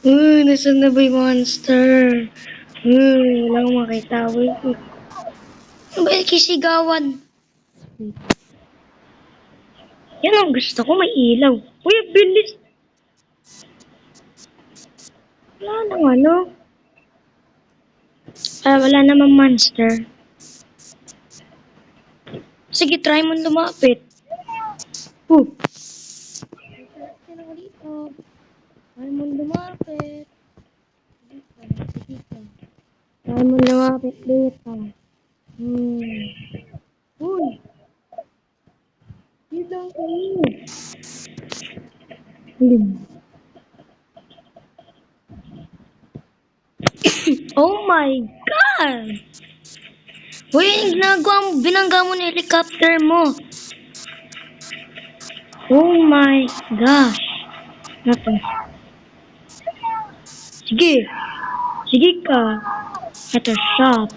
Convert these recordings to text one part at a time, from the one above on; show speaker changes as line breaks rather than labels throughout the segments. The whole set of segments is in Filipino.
Nasaan na ba yung monster? Wala akong makita. Wait. Ano ba yung kisigawan? Yan ang gusto ko, may ilaw. Uy, bilis! Wala nang ano. Wala namang monster. Sige, try mo lumapit. Try mo lumapit. Try mo lumapit dito. Uy! Dito ang kayo. Oh my God! Uy, binangga mo na helicopter mo. Oh my gosh. Ano to? Sige. Sige ka. Ito, shop.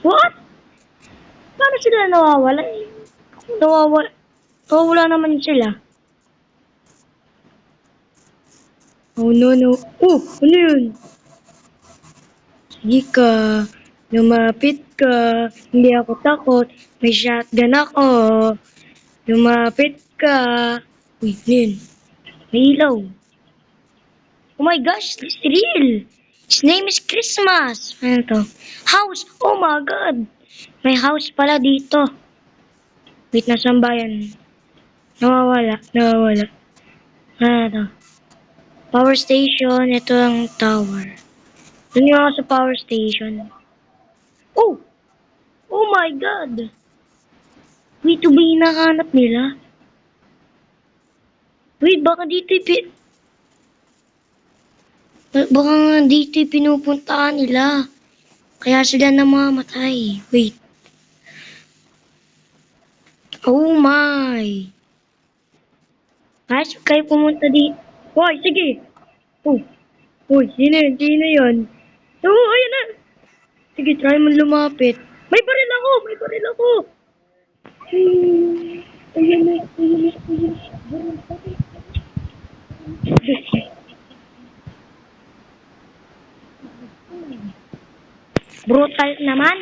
What? Paano sila nawawala? Nawawala naman sila. Oh no. Oh, ano yun? Sige ka. Lumapit ka. Hindi ako takot. May shotgun ako. Lumapit ka. Uy, ano yun? May ilaw. Oh my gosh, this is real. His name is Christmas. Ano to? House. Oh my God. May house pala dito. Wait, nasaan ba yan? Nawawala. Ano to? Power station. Ito ang tower. Doon yung ako sa power station. Oh! Oh my God! Wait, ito ba yung hinahanap nila? Wait, baka dito pinupuntaan nila. Kaya sila namamatay. Wait. Oh my! Guys, kayo pumunta dito. Hoy, sige! Oh! Hoy, sino yun? Oh, ayun na! Sige, try mo lumapit. May baril ako! Ayun na. Brutal naman.